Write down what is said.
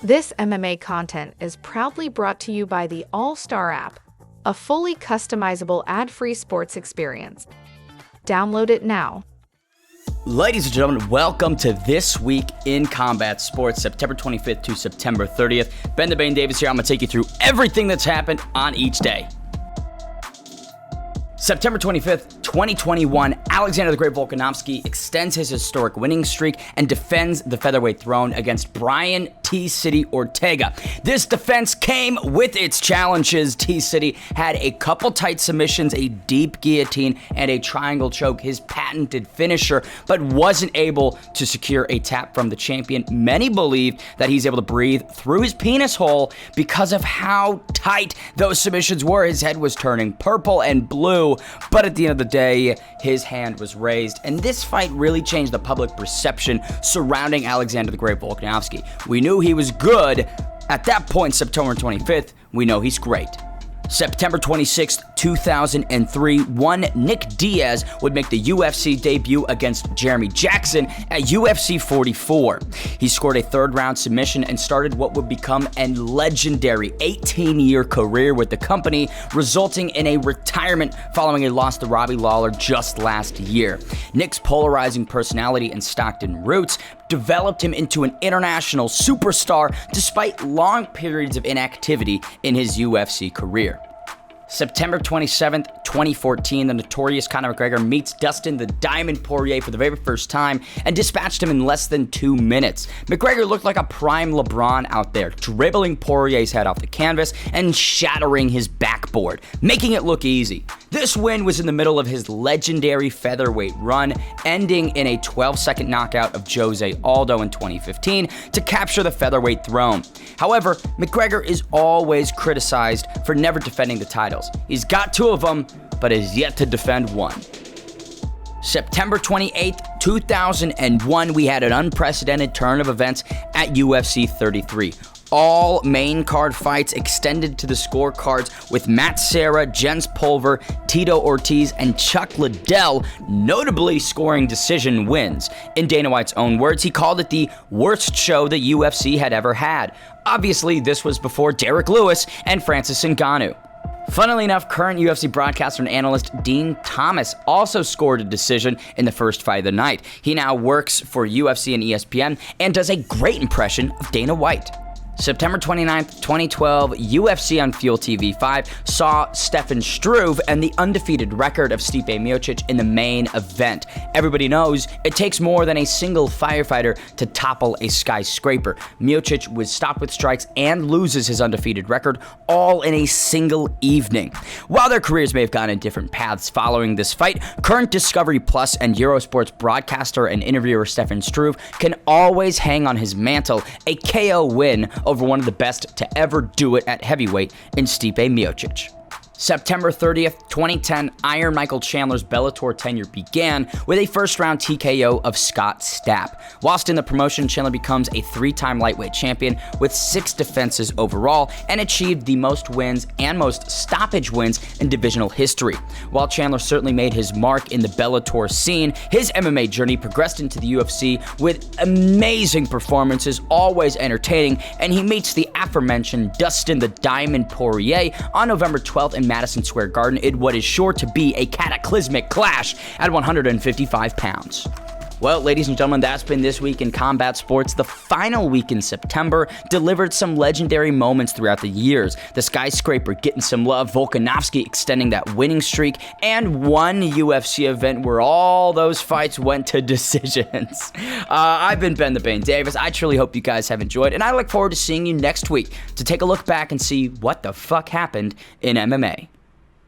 This MMA content is proudly brought to you by the AllStar app, a fully customizable ad-free sports experience. Download it now. Ladies and gentlemen, welcome to This Week in Combat Sports, September 25th to September 30th. Ben the Bane Davis here. I'm going to take you through everything that's happened on each day. September 25th, 2021, Alexander the Great Volkanovski extends his historic winning streak and defends the featherweight throne against Brian T-City Ortega. This defense came with its challenges. T-City had a couple tight submissions, a deep guillotine, and a triangle choke, his patented finisher, but wasn't able to secure a tap from the champion. Many believe that he's able to breathe through his penis hole because of how tight those submissions were. His head was turning purple and blue. But at the end of the day, his hand was raised, and this fight really changed the public perception surrounding Alexander the Great Volkanovski. We knew he was good. At that point, September 25th, we know he's great. September 26th, 2003, one Nick Diaz would make the UFC debut against Jeremy Jackson at UFC 44. He scored a third-round submission and started what would become a legendary 18-year career with the company, resulting in a retirement following a loss to Robbie Lawler just last year. Nick's polarizing personality and Stockton roots developed him into an international superstar despite long periods of inactivity in his UFC career. September 27th, 2014, the notorious Conor McGregor meets Dustin the Diamond Poirier for the very first time and dispatched him in less than 2 minutes. McGregor looked like a prime LeBron out there, dribbling Poirier's head off the canvas and shattering his backboard, making it look easy. This win was in the middle of his legendary featherweight run, ending in a 12-second knockout of Jose Aldo in 2015 to capture the featherweight throne. However, McGregor is always criticized for never defending the title. He's got 2 of them, but has yet to defend one. September 28th, 2001, we had an unprecedented turn of events at UFC 33. All main card fights extended to the scorecards with Matt Serra, Jens Pulver, Tito Ortiz, and Chuck Liddell notably scoring decision wins. In Dana White's own words, he called it the worst show the UFC had ever had. Obviously, this was before Derek Lewis and Francis Ngannou. Funnily enough, current UFC broadcaster and analyst Dean Thomas also scored a decision in the first fight of the night. He now works for UFC and ESPN and does a great impression of Dana White. September 29th, 2012, UFC on Fuel TV 5 saw Stefan Struve and the undefeated record of Stipe Miocic in the main event. Everybody knows it takes more than a single firefighter to topple a skyscraper. Miocic was stopped with strikes and loses his undefeated record all in a single evening. While their careers may have gone in different paths following this fight, current Discovery Plus and Eurosports broadcaster and interviewer Stefan Struve can always hang on his mantle a KO win over one of the best to ever do it at heavyweight in Stipe Miocic. September 30th, 2010, Iron Michael Chandler's Bellator tenure began with a first-round TKO of Scott Stapp. Whilst in the promotion, Chandler becomes a 3-time lightweight champion with 6 defenses overall and achieved the most wins and most stoppage wins in divisional history. While Chandler certainly made his mark in the Bellator scene, his MMA journey progressed into the UFC with amazing performances, always entertaining, and he meets the aforementioned Dustin the Diamond Poirier on November 12th in Madison Square Garden in what is sure to be a cataclysmic clash at 155 pounds. Well, ladies and gentlemen, that's been This Week in Combat Sports. The final week in September delivered some legendary moments throughout the years. The skyscraper getting some love, Volkanovski extending that winning streak, and one UFC event where all those fights went to decisions. I've been Ben the Bane Davis. I truly hope you guys have enjoyed, and I look forward to seeing you next week to take a look back and see what the fuck happened in MMA.